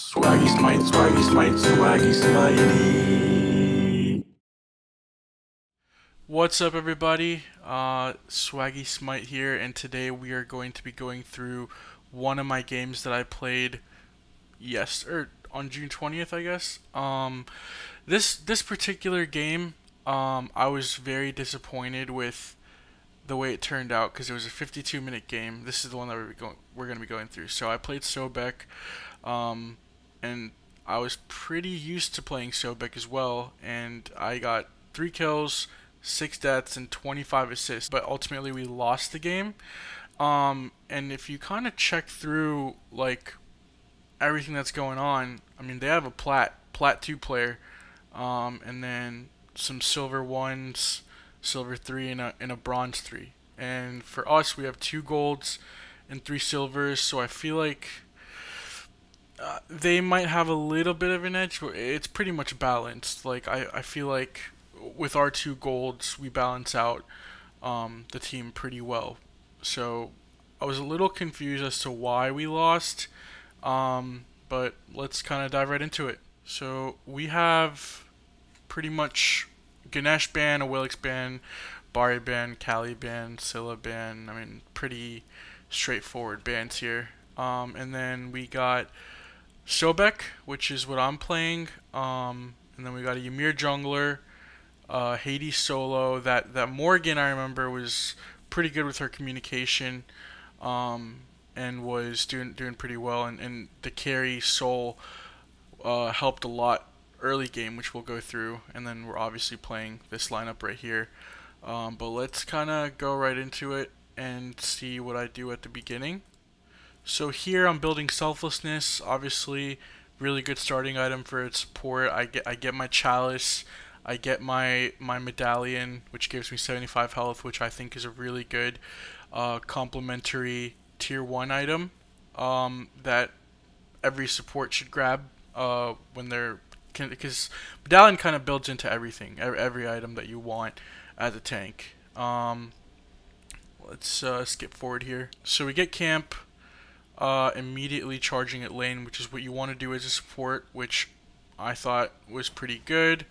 Swaggy Smite, Swaggy Smite, Swaggy Smite. What's up, everybody? Swaggy Smite here, and today we are going to be going through one of my games that I played on June 20th, I guess. This particular game, I was very disappointed with the way it turned out because it was a 52-minute game. This is the one that we're going to be going through. So I played Sobek, and I was pretty used to playing Sobek as well, and I got 3 kills, 6 deaths, and 25 assists. But ultimately, we lost the game. And if you kind of check through like everything that's going on, I mean, they have a plat 2 player, and then some silver 1s, silver 3, and a bronze 3. And for us, we have 2 golds and 3 silvers. So I feel like they might have a little bit of an edge, but it's pretty much balanced. Like I feel like with our 2 golds, we balance out the team pretty well. So I was a little confused as to why we lost, but let's kind of dive right into it. So we have pretty much Ganesh ban, Awilix ban, Bari ban, Kali ban, Scylla ban. I mean, pretty straightforward bans here. And then we got Sobek, which is what I'm playing. And then we got a Ymir jungler, Hades solo. That Morgan, I remember, was pretty good with her communication, and was doing pretty well. And the carry Soul helped a lot early game, which we'll go through. And then we're obviously playing this lineup right here. But let's kind of go right into it and see what I do at the beginning. So here I'm building Selflessness, obviously really good starting item for its support. I get my Chalice, I get my Medallion, which gives me 75 health, which I think is a really good complementary tier 1 item that every support should grab when they're, because Medallion kind of builds into everything, every item that you want as a tank. Let's skip forward here. So we get camp. Immediately charging at lane, which is what you want to do as a support, which I thought was pretty good.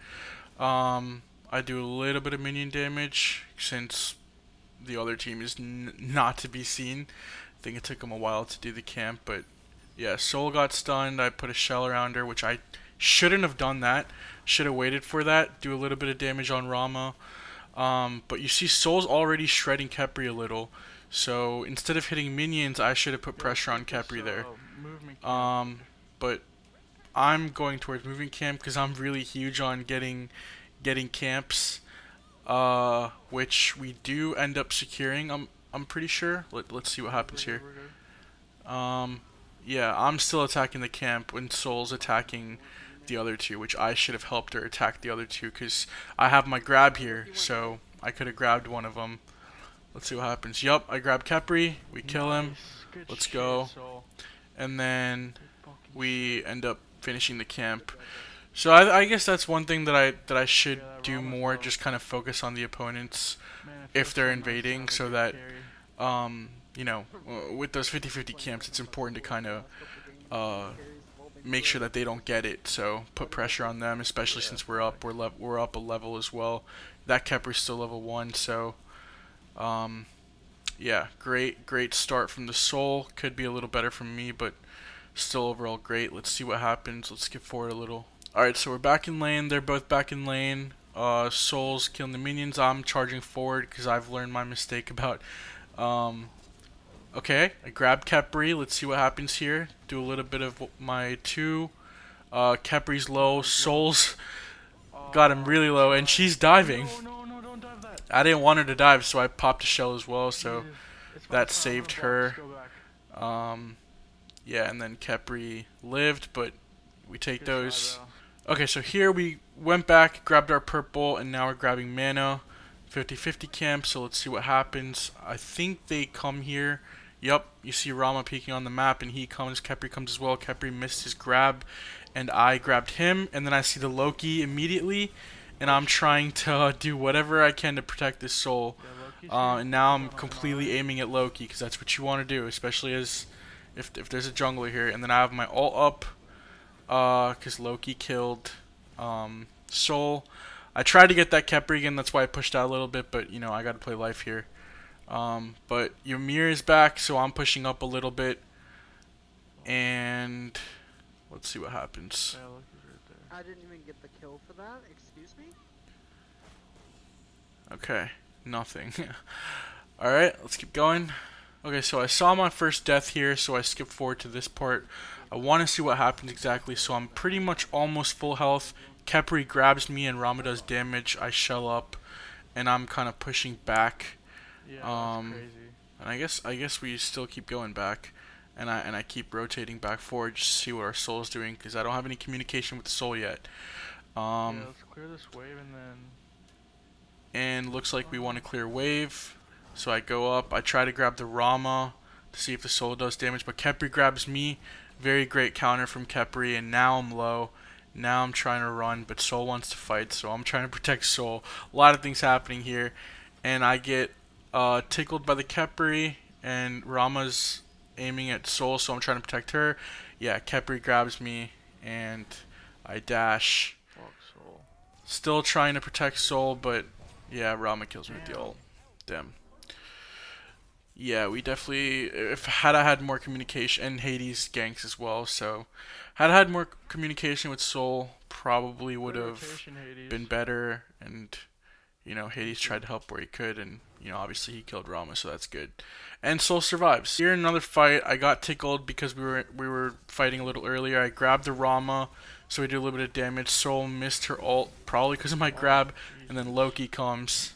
I do a little bit of minion damage since the other team is not to be seen. I think it took them a while to do the camp, but yeah, Soul got stunned. I put a shell around her, which I shouldn't have done that. Should have waited for that. Do a little bit of damage on Rama. But you see Soul's already shredding Khepri a little. So instead of hitting minions, I should have put pressure on Khepri there. But I'm going towards moving camp because I'm really huge on getting camps, which we do end up securing. I'm pretty sure. Let's see what happens here. Yeah, I'm still attacking the camp when Soul's attacking the other 2, which I should have helped her attack the other 2 because I have my grab here, so I could have grabbed one of them. Let's see what happens. Yup, I grab Khepri. We kill him. Let's go. And then we end up finishing the camp. So I guess that's one thing that I should do more. Just kind of focus on the opponents if they're invading, so that you know, with those 50-50 camps, it's important to kind of make sure that they don't get it. So put pressure on them, especially since we're up a level as well. That Khepri's still level 1, so. Yeah, great start from the Soul. Could be a little better from me, but still overall great. Let's see what happens. Let's skip forward a little. Alright, so we're back in lane. They're both back in lane. Soul's killing the minions. I'm charging forward because I've learned my mistake about... Okay, I grabbed Khepri. Let's see what happens here. Do a little bit of my 2. Khepri's low. Soul's got him really low, and she's diving. I didn't want her to dive, so I popped a shell as well, so that saved her. Yeah, and then Khepri lived, but we take those. Okay, so here we went back, grabbed our purple, and now we're grabbing mana. 50-50 camp, so let's see what happens. I think they come here. Yup, you see Rama peeking on the map, and he comes. Khepri comes as well. Khepri missed his grab, and I grabbed him, and then I see the Loki immediately. And I'm trying to do whatever I can to protect this Soul. And now I'm completely aiming at Loki, because that's what you want to do, especially as if there's a jungler here. And then I have my ult up. Because Loki killed Soul. I tried to get that Kepri again, that's why I pushed out a little bit, but you know, I gotta play life here. But Ymir is back, so I'm pushing up a little bit. And let's see what happens. Yeah, Loki's right there. I didn't even get the kill for that. Excuse me? Okay, nothing. Alright, let's keep going. Okay, so I saw my first death here, so I skipped forward to this part. I want to see what happens exactly, so I'm pretty much almost full health. Kepri grabs me and Rama does damage. I shell up, and I'm kind of pushing back. Yeah, that's crazy. And I guess we still keep going back, and I keep rotating back forward just to see what our soul's doing, because I don't have any communication with the soul yet. Yeah, let's clear this wave and then. And looks like we want to clear wave. So I go up, I try to grab the Rama to see if the soul does damage, but Kepri grabs me. Very great counter from Kepri, and now I'm low. Now I'm trying to run, but Soul wants to fight, so I'm trying to protect Soul. A lot of things happening here, and I get tickled by the Kepri, and Rama's aiming at Soul, so I'm trying to protect her. Yeah, Kepri grabs me, and I dash. Fuck Soul. Still trying to protect Soul, but yeah, Rama kills me with the ult. Damn. Yeah, we definitely, if had I had more communication, and Hades ganks as well, so had I had more communication with Soul, probably would have been better, and you know, Hades tried to help where he could, and you know, obviously he killed Rama, so that's good. And Soul survives. Here in another fight, I got tickled because we were fighting a little earlier. I grabbed the Rama, so we did a little bit of damage. Soul missed her ult, probably because of my grab, and then Loki comes,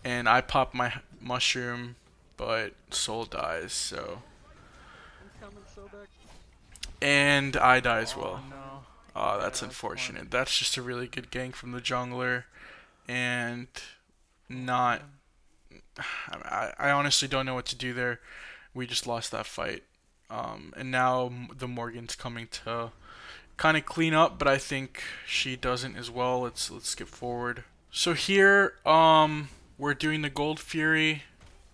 and I pop my mushroom, but Soul dies, so. I'm coming, Sobek. And I die as well. No. Oh, that's unfortunate. That's just a really good gank from the jungler, and not. I honestly don't know what to do there. We just lost that fight, and now the Morgan's coming to kind of clean up, but I think she doesn't as well. Let's skip forward. So here, we're doing the Gold Fury,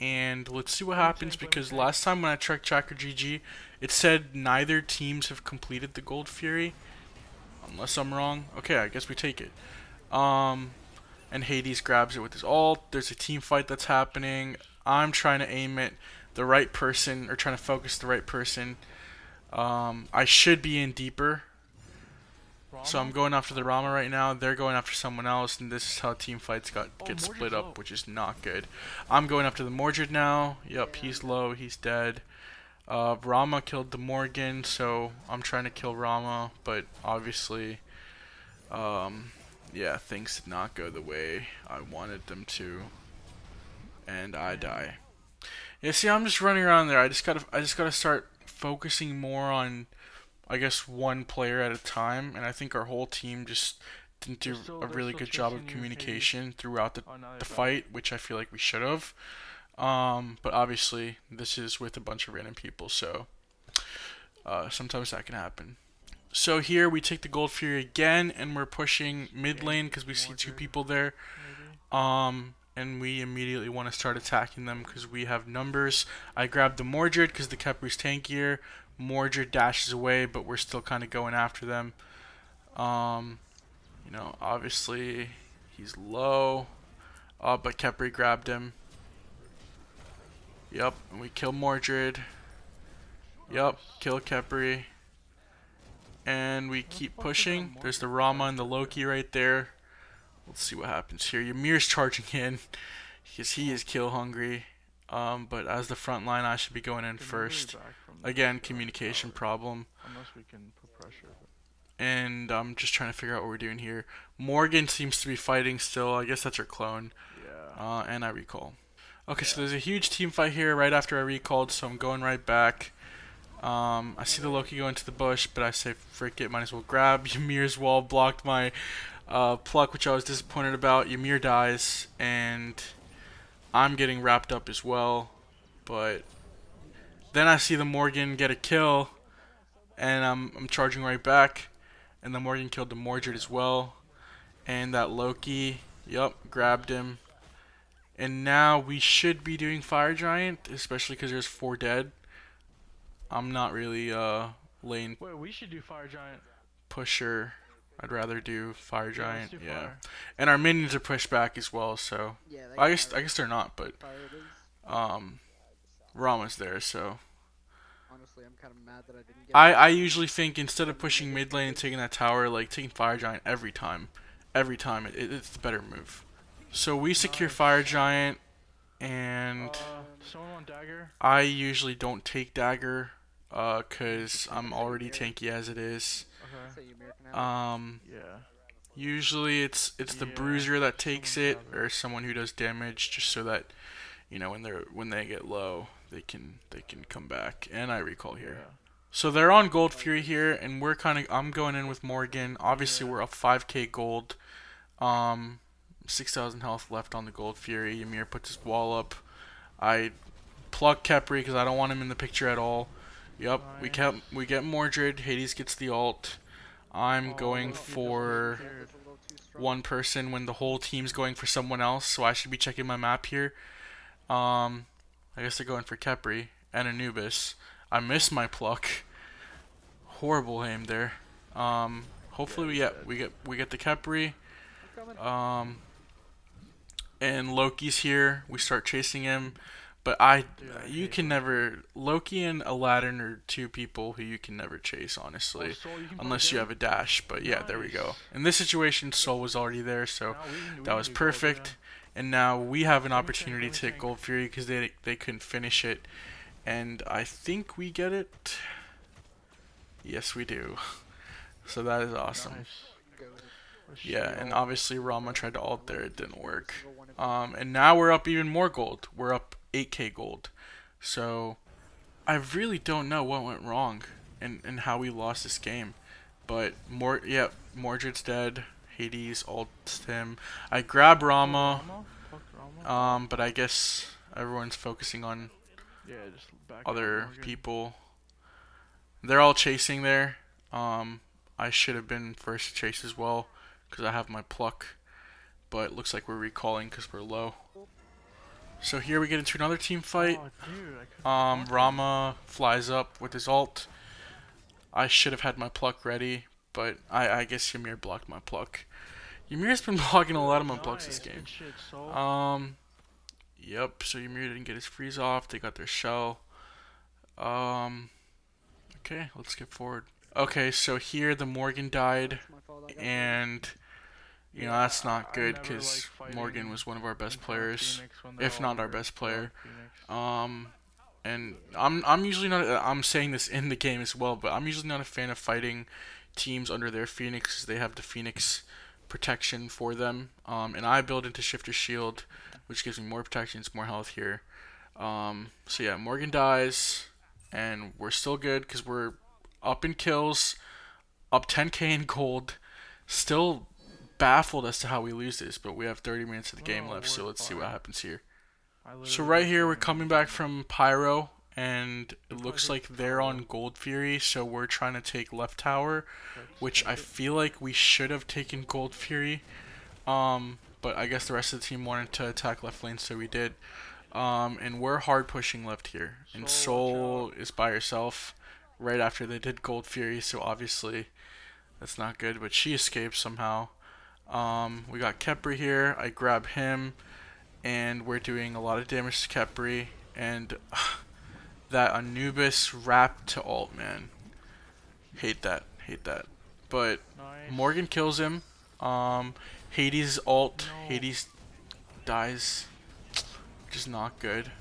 and let's see what happens, because last time when I checked Tracker GG, it said neither teams have completed the Gold Fury, unless I'm wrong. Okay, I guess we take it. And Hades grabs it with his ult. There's a team fight that's happening. I'm trying to aim at the right person, or trying to focus the right person. I should be in deeper. So I'm going after the Rama right now. They're going after someone else, and this is how team fights get split up, which is not good. I'm going after the Mordred now. Yep, he's low. He's dead. Rama killed the Morgan, so I'm trying to kill Rama, but obviously, yeah, things did not go the way I wanted them to, and I die. Yeah, see, I'm just running around there. I just gotta start focusing more on, I guess, one player at a time, and I think our whole team just didn't do a really good job of communication throughout the fight, which I feel like we should have. But obviously, this is with a bunch of random people, so sometimes that can happen. So here we take the Gold Fury again, and we're pushing mid lane because we see two people there. And we immediately want to start attacking them because we have numbers. I grabbed the Mordred because the Kepri's tankier. Mordred dashes away, but we're still kind of going after them. You know, obviously he's low, but Kepri grabbed him. Yep, and we kill Mordred. Yep, kill Kepri. And we keep pushing. There's the Rama and the Loki right there. Let's see what happens here. Ymir's charging in because he is kill hungry. But as the front line, I should be going in first. Again, communication problem. Unless we can put pressure. And I'm just trying to figure out what we're doing here. Morgan seems to be fighting still. I guess that's her clone. Yeah. And I recall. Okay, so there's a huge team fight here right after I recalled, so I'm going right back. I see the Loki go into the bush, but I say, frick it, might as well grab. Ymir's wall blocked my pluck, which I was disappointed about. Ymir dies, and I'm getting wrapped up as well. But then I see the Morgan get a kill, and I'm charging right back. And the Morgan killed the Mordred as well. And that Loki, yup, grabbed him. And now we should be doing Fire Giant, especially because there's 4 dead. I'm not really lane. Wait, we should do Fire Giant. pusher. I'd rather do fire giant. let's do Yeah, fire. and our minions are pushed back as well. So Yeah, they I got guess fire. they're not, but Fire it is. Rama's there. So Honestly, I'm kind of mad that I didn't get. I usually think instead of pushing mid lane and taking that tower, like taking fire giant every time, it's the better move. So we secure Nice. fire giant, and Someone want dagger? I usually don't take dagger, cause I'm already tanky as it is. Okay. Say Ymir can have it. Yeah. Usually it's the Yeah, bruiser that takes someone it, grab it. or someone who does damage, just so that when they get low, they can come back. And I recall here. Yeah. So they're on gold fury here, and I'm going in with Morgan. Obviously Yeah. we're up 5k gold. 6,000 health left on the gold fury. Ymir puts his wall up. I pluck Kepri because I don't want him in the picture at all. Yep, Nice. we get Mordred. Hades gets the ult. I'm going Loki just for disappeared. It's a little too strong. one person when the whole team's going for someone else, so I should be checking my map here. I guess they're going for Kepri and Anubis. I missed my pluck. Horrible aim there. Hopefully we get the Kepri. I'm coming. And Loki's here. We start chasing him, but you hate can never. Loki and Aladdin are two people who you can never chase, honestly, Soul, you can unless plug you in? have a dash. But yeah, there we go. Nice. In this situation, Soul was already there, so Now we that can was do gold, perfect. yeah. And now we have an Let me opportunity think, to let me take Gold Fury because they couldn't finish it, and I think we get it. Yes, we do. So that is awesome. Nice. Go. Let's Yeah, see. and obviously Rama tried to ult there, it didn't work. Single one of them. And now we're up even more gold. We're up 8k gold. So I really don't know what went wrong and how we lost this game. But Mordred's dead. Hades ults him. I grab Rama, Fuck Rama? but I guess everyone's focusing on Yeah, just back up other Morgan. people. They're all chasing there. I should have been first to chase as well because I have my pluck. But it looks like we're recalling because we're low. So here we get into another team fight. Oh, dude, I couldn't Rama flies up with his ult. I should have had my pluck ready, but I guess Ymir blocked my pluck. Ymir's been blocking a lot of my plucks this game. Good shit, Soul. Yep, so Ymir didn't get his freeze off. They got their shell. Okay, let's get forward. Okay, so here the Morgan died, It's my fault, I got and you know Yeah, that's not I good never because like Morgan fighting was one of our best in front of players, Phoenix when they're if all not our over best player. Phoenix. And I'm usually not. I'm saying this in the game as well, but I'm usually not a fan of fighting teams under their Phoenix 'cause they have the Phoenix protection for them. And I build into Shifter Shield, which gives me more protection, more health here. So yeah, Morgan dies, and we're still good because we're up in kills, up 10k in gold. Still baffled as to how we lose this, but we have 30 minutes of the game Oh, left, so we're let's see what fine. happens here. I So literally right just here we're went coming in. back from Pyro, and it probably looks take like they're on Pyro. Gold Fury, so we're trying to take left tower, Let's which take I it. feel like we should have taken Gold Fury. But I guess the rest of the team wanted to attack left lane, so we did. And we're hard pushing left here, and Soul, watch Soul is by herself right after they did Gold Fury, so obviously that's not good, but she escaped somehow. We got Kepri here. I grab him, and we're doing a lot of damage to Kepri, and that Anubis wrap to ult, man. Hate that. But Nice. Morgan kills him. Hades ult. No. Hades dies, which is not good.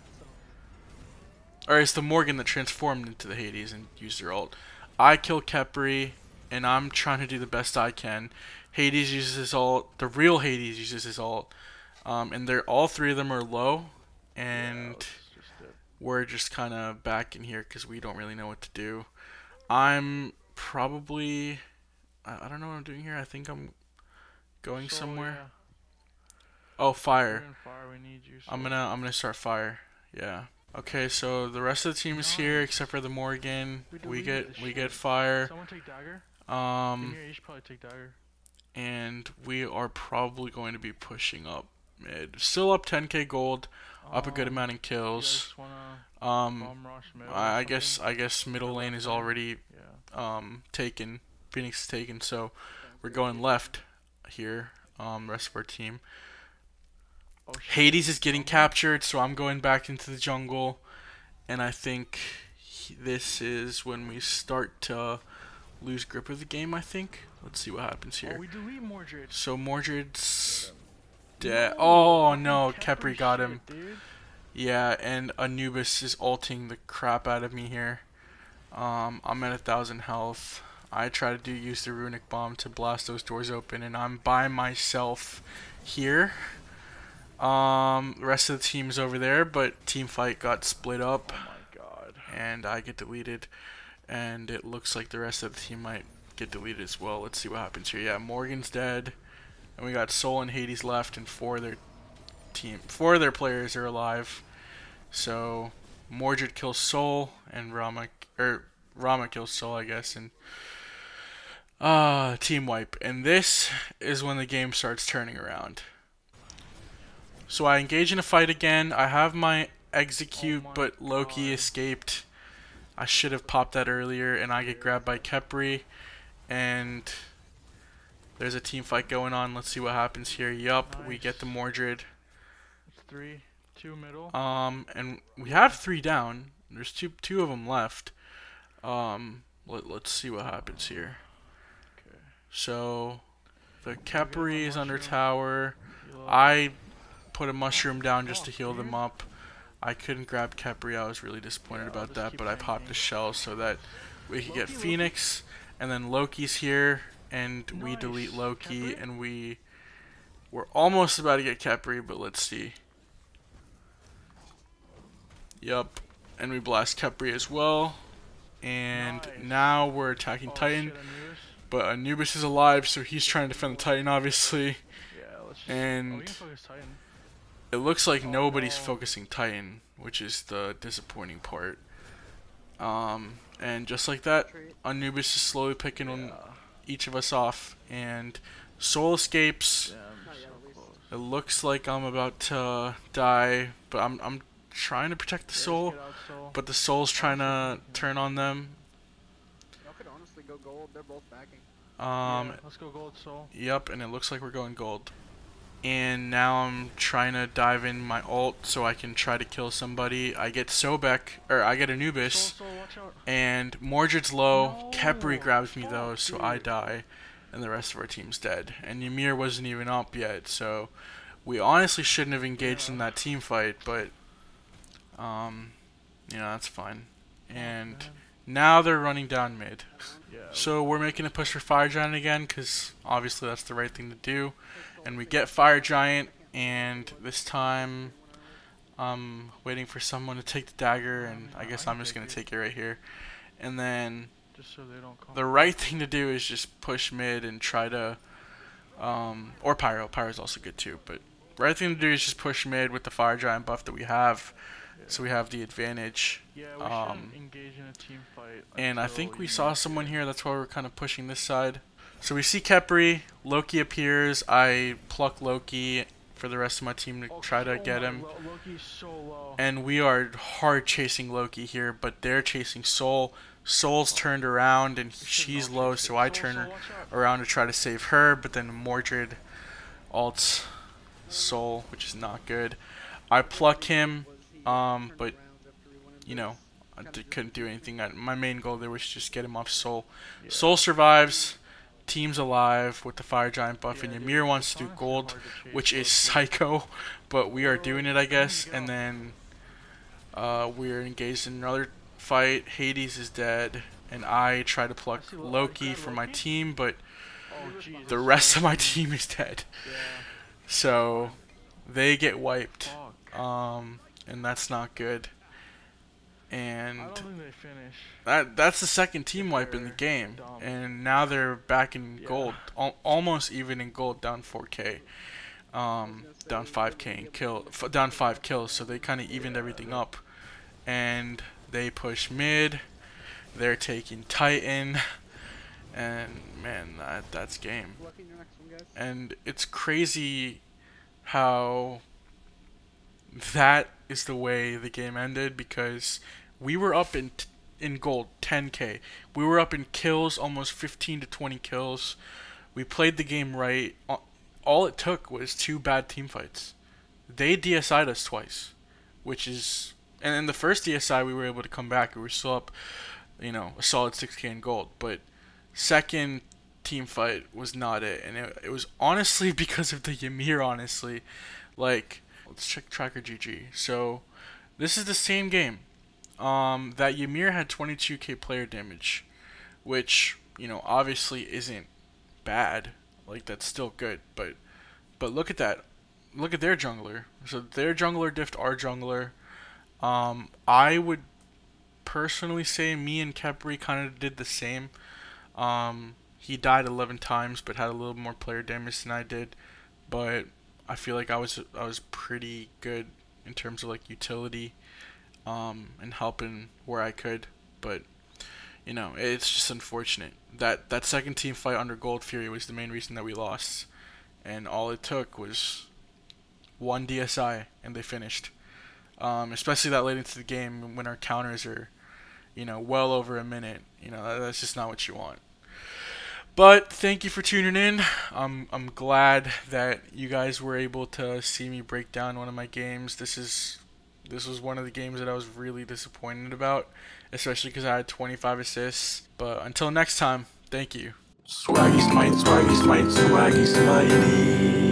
Or it's the Morgan that transformed into the Hades and used their ult. I kill Kepri, and I'm trying to do the best I can. Hades uses his ult. The real Hades uses his ult. And all three of them are low, and let's just do it. we're just kind of back in here because we don't really know what to do. I'm probably, I don't know what I'm doing here. I think I'm going Soul, somewhere. yeah. Oh, fire. You're in fire, we need you. I'm Soul. gonna start fire. Yeah. Okay, so the rest of the team is here Nice. except for the Morgan. We We deleted get this we shit. get fire. Someone take dagger. Um Ymir, you should probably take dagger. and we are probably going to be pushing up mid. Still up 10k gold, up a good amount in You kills. guys wanna Um bomb rush middle or I something? guess middle lane is already Yeah. taken. Phoenix is taken, so we're going left here. Rest of our team. Oh, shit. Hades is getting captured, so I'm going back into the jungle, and I think this is when we start to lose grip of the game. I think. Let's see what happens Oh, here. we delete Mordred. So Mordred's dead. Oh no, Kepri got him. Shit, dude. Yeah, and Anubis is ulting the crap out of me here. I'm at 1,000 health. I try to use the runic bomb to blast those doors open, and I'm by myself here. The rest of the team's over there, but team fight got split up, Oh my god. and I get deleted. And it looks like the rest of the team might get deleted as well. Let's see what happens here. Yeah, Morgan's dead, and we got Soul and Hades left, and four of their players are alive. So Mordred kills Soul, and Rama kills Soul, I guess, and team wipe. And this is when the game starts turning around. So I engage in a fight again. I have my execute, Oh my but Loki God. escaped. I should have popped that earlier, and I get grabbed by Kepri, and there's a team fight going on. Let's see what happens here. Yup, we get the Nice. Mordred. It's 3, 2 middle. And we have 3 down. There's two of them left. Let's see what happens here. Okay. So the Kepri is under mushroom. tower. Heal up. I put a mushroom down just to Fuck, heal them dude. up. I couldn't grab Kepri. I was really disappointed Yeah, I'll about just that, keep but I popped tanking. a shell so that we could get Loki. Phoenix, and then Loki's here, and we Nice. delete Loki, Kepri? and we're almost about to get Kepri, but let's see. Yup, and we blast Kepri as well, and Nice. now we're attacking Oh, Titan, shit, Anubis. but Anubis is alive, so he's trying to defend the Titan, obviously. Yeah, let's just. And- oh, we can focus Titan. It looks like Oh, nobody's no. focusing Titan, which is the disappointing part. And just like that, Anubis is slowly picking on Yeah. each of us off, and Soul escapes. Damn, Not yet, so at least. close. It looks like I'm about to die, but I'm trying to protect the Yeah, just Soul, get out, Soul. but the Soul's trying to turn on them. Y'all could honestly go gold. They're both backing. Yeah, let's go gold, Soul. Yep, and it looks like we're going gold. And now I'm trying to dive in my ult so I can try to kill somebody. I get Sobek, or I get Anubis, Soul, watch out. and Mordred's low. No, Kepri grabs me though, fuck, so I dude. die, and the rest of our team's dead. And Ymir wasn't even up yet, so we honestly shouldn't have engaged in that team fight, but that's fine. And Man. now they're running down mid. Yeah. So we're making a push for Fire Giant again, because obviously that's the right thing to do. And we get Fire Giant, and this time I'm waiting for someone to take the dagger, and I guess I'm just going to take it right here. And then Just so they don't come. the right thing to do is just push mid and try to, or Pyro. Pyro's also good too, but right thing to do is just push mid with the Fire Giant buff that we have, so we have the advantage. Yeah, we shouldn't engage in a team fight. And I until think we you saw make someone it. here, that's why we're kind of pushing this side. So we see Kepri, Loki appears, I pluck Loki for the rest of my team to Oh, try to oh get my, him. Loki's so low. And we are hard chasing Loki here, but they're chasing Soul. Soul's turned around and she's low, so I turn her watch out. around to try to save her, but then Mordred ults Soul, which is not good. I pluck him, but I couldn't do anything. My main goal there was just get him off Soul. Yeah. Soul survives. Team's alive with the Fire Giant buff, and Yeah, Ymir dude, wants it's to do honestly gold, hard to chase which is Loki. psycho, but we are doing it, I guess. Get And out. then we're engaged in another fight. Hades is dead, and I try to pluck I see Loki grab for my Loki? team, but Oh, Jesus. the rest of my team is dead. Yeah. So they get wiped, Fuck. and that's not good. And I don't think they finish. that's the second team wipe in the They're game, dumb. and now they're back in Yeah. gold, almost even in gold, down 4K, down 5K in down 5 kills. So they kind of evened everything up, and they push mid. They're taking Titan, and man, that's game. Lucky in your next one, guys. And it's crazy how that is the way the game ended, because we were up in in gold, 10K. We were up in kills, almost 15 to 20 kills. We played the game right. All it took was 2 bad team fights. They DSI'd us twice, which is, and in the first DSI we were able to come back. We were still up, a solid 6K in gold. But second team fight was not it, and it was honestly because of the Ymir. Honestly, like, let's check tracker GG. So this is the same game. That Ymir had 22K player damage, which obviously isn't bad. Like, that's still good, but look at that. Look at their jungler. So their jungler diffed our jungler. I would personally say me and Kepri kind of did the same. He died 11 times, but had a little more player damage than I did. But I feel like I was pretty good in terms of like utility, and helping where I could. But it's just unfortunate that second team fight under Gold Fury was the main reason that we lost, and all it took was one DSI and they finished. Especially that late into the game when our counters are, well over a minute. That's just not what you want. But thank you for tuning in. I'm glad that you guys were able to see me break down one of my games. This was one of the games that I was really disappointed about, especially because I had 25 assists. But until next time, thank you. Swaggy Smite, swaggy Smite, swaggy Smite.